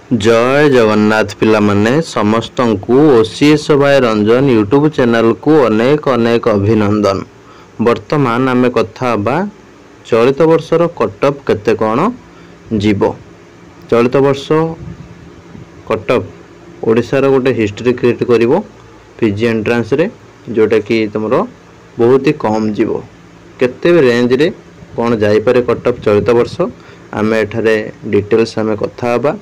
जय जगन्नाथ पिला माने समस्त को ओसीएस भाई रंजन यूट्यूब चैनल को अनेक अनेक अभिनंदन। वर्तमान आमे कथा बा चलित वर्षर कटअप केते कोन जीव। चलित वर्ष कटअप ओडिसा रो गोटे हिस्ट्री क्रिएट करिवो पीजी एंट्रेंस रे, जोटा कि तुमरो बहुत ही कम जीव। केते रेंज रे कोन जाई पारे कटअप चलित वर्ष आमे एठारे डिटेल्स आमे कथा बा।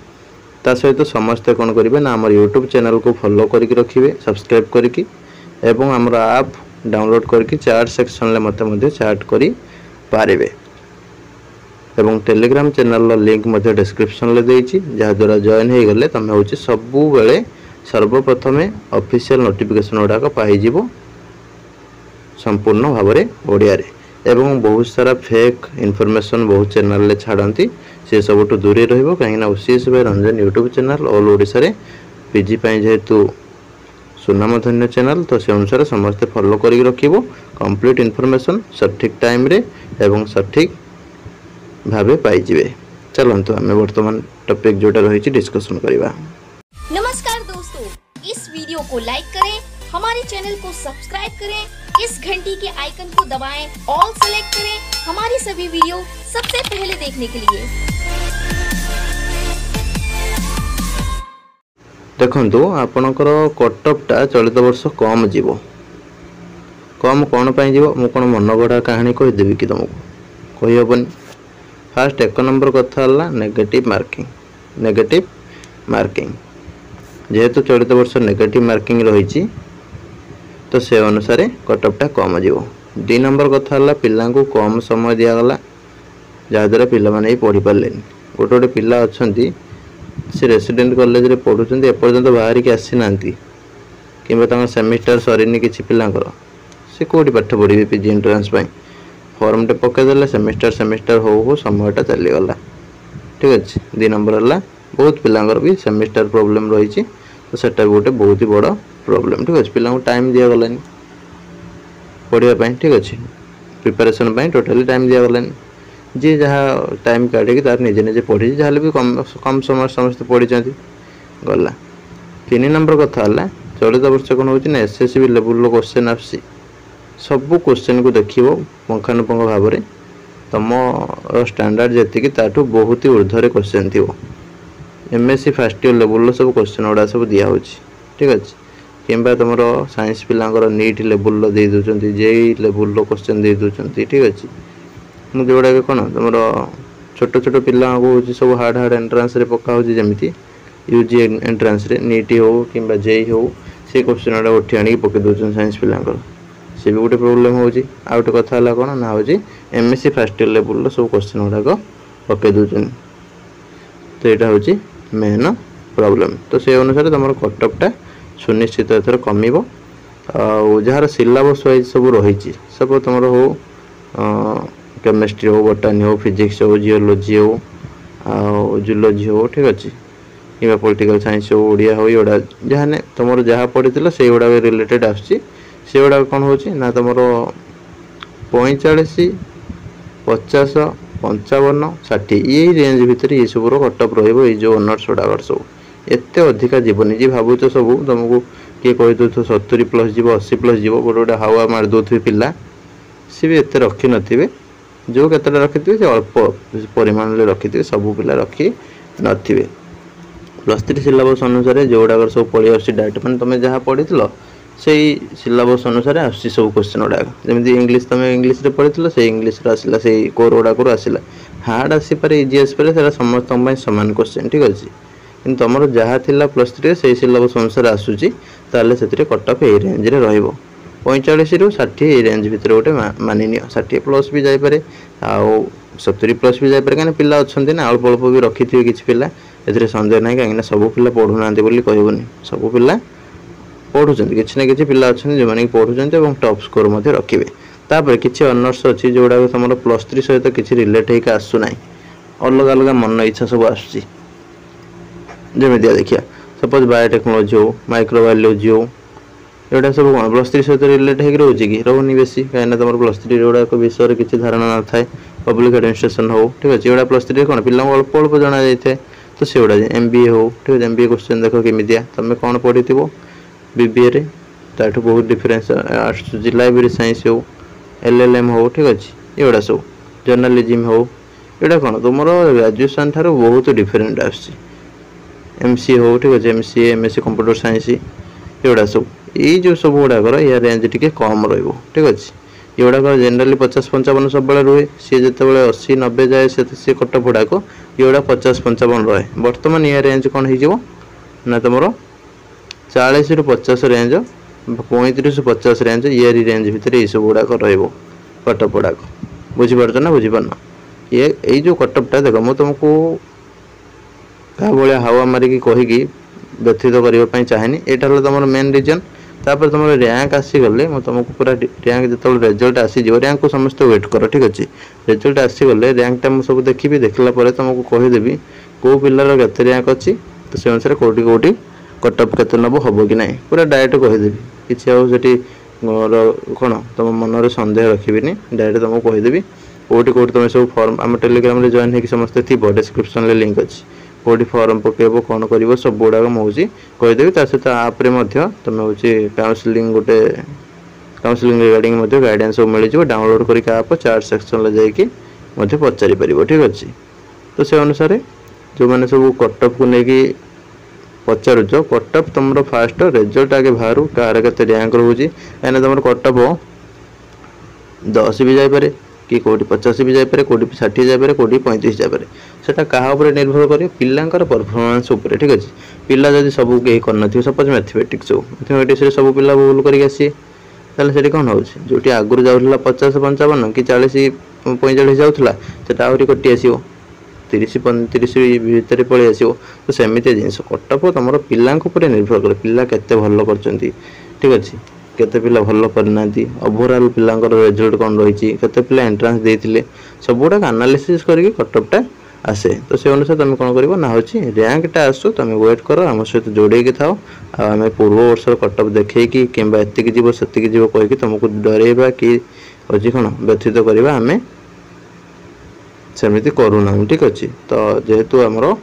ता सहित समस्ते कौन करेंगे ना आम यूट्यूब चैनल को फॉलो करके रखिए, सब्सक्राइब करके एवं आमर ऐप डाउनलोड करके चैट सेक्शन में मत चैट करी पारिबे। एवं टेलीग्राम चैनल लिंक मध्य डिस्क्रिप्शन ले देइछि, जहा द्वारा जॉइन हो गले तुम हूँ सबु बेले सर्वप्रथम ऑफिशियल नोटिफिकेशन गुड़ाक पाइजिवो संपूर्ण भाव में ओडिया रे। एवं बहुत सारा फेक इनफॉरमेशन बहुत चैनल ले छाड़ती, से सब दूरे रहिबो। कहीं ओसीएस भाई Ranjan YouTube channel all Odisha रे पीजी पाई जेहेतु सुनामधन्य चैनल, तो से अनुसार समस्ते फॉलो करके रखिबो। कंप्लीट इनफॉरमेशन सठिक टाइम रे एवं सठिक भावे पाई जिवे। चलंतु आमे वर्तमान टॉपिक जोटा रही डिस्कशन करिबा। नमस्कार दोस्तों, इस वीडियो को लाइक करें, हमारे चैनल को सब्सक्राइब करें, इस घंटी के आइकन को दबाएं, ऑल सेलेक्ट करें हमारी सभी वीडियो सबसे पहले देखने के लिए। देखंतु आपनकर कटअपटा चलित वर्ष कम जीव। कम कौन पाई जीव मु कोन मन गढ़ा कहानी कहि देबी कि तुमको कहि हबनी। फास्ट एक नंबर कथा हला नेगेटिव मार्किंग। जेहेतु चलित वर्ष नेगेटिव मार्किंग रही, तो से अनुसार कटअपटा कम जीव। 2 नंबर कथा हला पिला को कम समय दिगला, जहाद्वारा पिला माने पढ़ी पारे। गोटे गोटे पिला अच्छी से रेसिडेंट कॉलेज रे पढ़ुं एपर्तंत बाहर की आसी ना कि सेमिस्टर सरीनी कि पिलांकर से कौटी पाठ पढ़े पीजी एंट्रेंस फॉर्म टे पकईदे सेमिस्टर हो समयटा चलीगला। ठीक अच्छे 2 नंबर है बहुत पिलांकर भी सेमिस्टर प्रॉब्लम रही, तो सेटा भी गोटे बहुत ही बड़ प्रॉब्लम। ठीक अच्छे पिला टाइम दिगलानी पढ़ाई। ठीक अच्छे प्रिपरेशन टोटाली टाइम दिगलानी। जी जहाँ टाइम काटिकी तार निजे निजे पढ़ी, जहाँ भी कम समय समस्त पढ़ी गला। 3 नंबर कथा है चलित वर्ष कौन हो एसएससी लेवल क्वेश्चन आसी सबू क्वेश्चन को देखिए पुंखानुपुंख भाव में तुम स्टैंडर्ड जी ताठू बहुत ही ऊर्ध्वर क्वेश्चन थी। एमएससी फर्स्ट ईयर लेवल सब क्वेश्चन गुड़ा सब दिया। ठीक अच्छे किंबा तुम साइंस पिलांकर नीट लेवल दे दूँ, जेई लेवल क्वेश्चन दे दूँ। ठीक अच्छे जोड़ा कि कौन तुम छोट छोट पिला को सब हार्ड एंट्रांस रे पका जमी यूजी एंट्रांस रे नीट हो कि जेई हो से क्वेश्चन गुड़ा उठी आनी पकई दूसरी साइंस पिलांकर, से भी गोटे प्रोब्लेम हो। आ गए कथा है कौन ना हूँ एमएससी फर्स्ट ईयर लेवल सब क्वेश्चन गुड़ाक पकई दूसरी, तो यहाँ हूँ मेन प्रॉब्लम। तो से अनुसार तुम कटअपटा सुनिश्चित एथर कमिब। जार सिलेबस वाइज सब रही सब तुम हो केमिस्ट्री हो, बोटानी हो, फिजिक्स हो, जियोलॉजी हो, जूलॉजी हो। ठीक अच्छे कि पॉलिटिकल साइंस हो, ओडिया हो, ये जहाँ तुम जहाँ पढ़ी से गुड़ा रिलेटेड आसुच्ची से गुड़ा कौन हो तुम 45, 50, 55, 60 ये रेंज भितर ये सब कटअप रो ऑनर्स गुड़ाक सब एत अधिका जीवन। जी भावुच सब तुमको किए कही दो 70 प्लस जीव, 80 प्लस जीव, गोटे गोटे हावा मार दौथे पिला सी भी एत रखी नथिबे। जो केतटा रखिथे से अल्प परिमाण में रखिथे, सबू पिला रखी नथिबे। +3 सिलेबस अनुसार जो गुड़ाक सब पढ़ी आस डायरेक्ट मैंने तुम जहाँ पढ़ी से सिलेबस अनुसार आस सब क्वेश्चन गुड़ाक। जमी इंग्लीश तुम इंग्लीश रे पढ़ी से इंग्लीश आसला से कोर गुड़ाक आसला। हार्ड आसीपे इजी आसपे से समस्त सामान क्वेश्चन। ठीक अच्छे कि तुम जहाँ थिला +3 से सिलेबस अनुसार आसूची ताले से कटअप ये रेंज रे रहिबो। 45 ରୁ 60 ये रेंज भितर गोटे मानि नियो। 60 प्लस भी जापे आउ 70 प्लस भी जापे, कहीं पिला अच्छा ना अल्प अल्प भी रखी थे किसी पिला ए सन्देह ना कहीं सब पिला पढ़ुना कहबनी। सब पिला पढ़ुं कि ना कि पिला अच्छा जो मैंने पढ़ुं और टॉप स्कोर रखिए। तापर किसी ऑनर्स अच्छी जोड़ा तुम +3 सहित किसी रिलेट होकर आसूना, अलग अलग मन इच्छा सब आसमी। देखिए सपोज बायोटेक्नोलॉजी हो, माइक्रोबायोलॉजी हो, एटा सब कौन +3 सहित रिलेट हो रोचे कि रोनी बेसी कहीं तुम +3 गुड़ाक विषय किसी धारणा न था। पब्लिक एडमिनिस्ट्रेशन हो। ठीक अच्छे ये +3 कौन पिला अल्प अल्प जना जाए तो से गुड़ा MBA हो ठीक है MBA क्वेश्चन देख केमिया तुम कौन पढ़ी BBA रे ताठू बहुत डिफरेंस आर्ट्स लाइब्रेरी साइंस हो LLM हो ठीक अच्छे ये सब जर्नलिज्म हो ये कौन तुम ग्रेजुएशन ठार बहुत डिफरेंट MCA हो ठीक अच्छे MCA MSc कंप्यूटर साइंस ये सब ये जो सब गुड़ाकर या रेंज टी कम ठीक अच्छे ये गुड़ाक जेनराली 50-55 सब रुहे सी जो 80-90 जाए से कटअप गुड़ाक ये 50-55 रहे बर्तमान या रेंज कौन हो ना तुम 40 ରୁ 50 रेंज 35 ରୁ 50 रेंज इयरी रेंज भितर ये सब गुड़ाक कटअप गुड़ाक बुझीपार ना बुझीपार ये जो कटअपटा देख मुझे तुमको क्या भाया हावा मारिकी कहीकि व्यथित करने चाहेनी यहाँ तुम मेन रिजन तापर तुम रैंक आसीगले मैं तुमको पूरा रैंक जो रिजल्ट आसीज रैंक को समस्त वेट कर ठीक अच्छे रिजल्ट आसीगले रैंकटा मुझे सब देखी देखला तुमको कहीदेवी कौ पिलार के रैंक अच्छी तो से अनुसार कौटी कौटी कटअप के नब हम कि ना पूरा डायरेक्ट कहीदेवी किसी कौन तुम मन सन्देह रखी डायरेक्ट तुमको कहीदेवी कौटी कौटी तुम सब फॉर्म आम टेलीग्राम रे जॉइन होगी समस्त थी डिस्क्रिप्शन लिंक अच्छी कौटी फॉर्म पकेब कौन कर सब गुड़ाक मुझे कहीदेवी सहित आप्रे तुम हूँ काउंसलिंग गोटे काउंसलिंग रिगार्डिंग गाइडेंस सब मिल डाउनलोड करके आप चार्ट सेक्शन जाकि पचारि पार ठीक अच्छे तो से अनुसार जो मैंने सब कटअप को लेकिन पचारुच कटअप तुम फास्ट रिजल्ट आगे बाहर कार के रैंक रोचे कहीं तुम कटअप 10 भी जापे कि कौटी 50 भी जापे कौटी 60 जापे कौटी 35 जापे सेटा क्या निर्भर करे पिलांकर परफॉर्मेंस उपर ठीक अच्छे पिला जब सब कहीं कर सपोज मैथमेटिक्स हो मैथमेटिक्स सब पिला भूल करके आसी ताले कौन हो जो आगुरी जाऊला 50-55 कि 40-45 जाऊला से आहरी कटि आसो 30-35 भितर पलि आसो तो सेमती जिनस कटअप तुम पिला निर्भर करे पिला केते भल कर ठीक अच्छे केते पिला भल करना ओवरऑल पिलांकर रिजल्ट कौन रही केते पिला एंट्रांस देते सब गुड़ाक एनालिसिस करके कटअपटा आसे तो से अनुसार तुम कौन कर ना हूँ रैंकटा आसू तुम वेट कर आम सहित जोड़े था आम पूर्व वर्ष कटअप देखी कि एतिक जीव से जीव कहीकि तुमको डरवा कि हूँ कौन व्यथित करवा आम सेमती करूना ठीक अच्छे तो जेहेतु आमर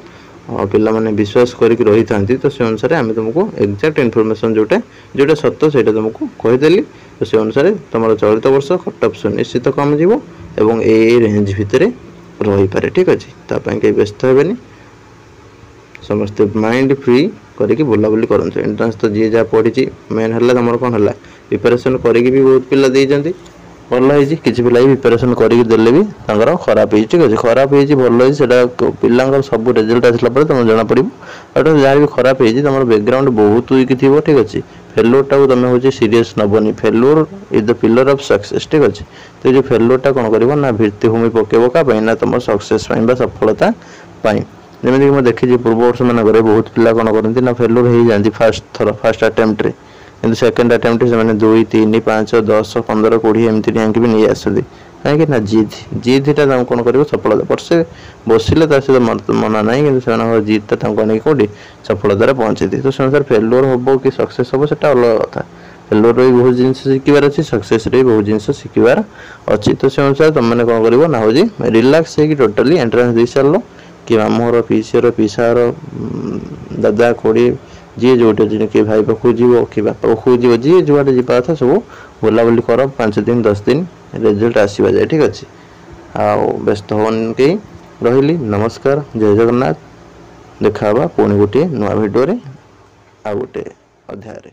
पिला माने विश्वास करके रही था तो से अनुसार आम तुमको एक्जाक्ट इनफॉरमेशन जोटा जोटा सत्य से तुमको कहीदेली तो से अनुसार तुम चलित वर्ष कटअप सुनिश्चित कम जीव एवं ए रेंज भितर रही पारे ठीक अच्छे तापाई कहीं व्यस्त हेनी समस्ते माइंड फ्री करके बुलाबुली करते एंट्रांस तो जी जहाँ पढ़ी मेन है तुम कौन है प्रिपेरेसन करके भी बहुत पिला देती भल है किसी पिला प्रिपेरेसन करके देले भी खराब है ठीक अच्छे खराब है भल है पिला सब रिजल्ट आसला तुम जना पड़ो और जहाँ भी खराब है तुम बैकग्राउंड बहुत वीक थी ठीक अच्छे फेल्योरटा को तुम हूँ सीरीयस नबनी failure is the pillar of success ठीक अच्छे तो ये फेल्योरटा कौन कर ना भित्तिभूमि पकेब क्या ना तुम सक्सेस सफलता जमीक मैं देखी पूर्व वर्ष मानक बहुत पिला कौन करती ना फेल्योर हो जाती फास्ट अटेम्प्ट कि सेकेंड अटेम्प्ट से 2, 3, 5, 10, 15, 20 एमती रैंक भी नहीं आसती कहीं ना जिदटा तुम कौन कर सफलता वर्षे बसिले सहित मना ना कि जिदटा कौटी सफलतार पहुँचे तो से अनुसार फेल्योर हम कि सक्सेस हम से अलग कथा फेल्योर भी बहुत जिन शिखार अच्छी सक्सेस भी बहुत जिन शिखार अच्छी तो से अनुसार तुमने कौन कर ना हूँ रिलैक्स हो टोटाली एंट्रांस दे सार कि मामूर पीसीर पीसार दादा खोड़ी जी जो किए भाई पाखु जीव कि बापा पाखु जीव जी जुआटे जावा था सब बुलाबुली कर 5 दिन 10 दिन रिजल्ट आसवा जाए ठीक अच्छे आ व्यस्त हन कहीं रही नमस्कार जय जगन्नाथ देखा पुणी गोटे नुआ भिडियो आ गोटे अध्याय।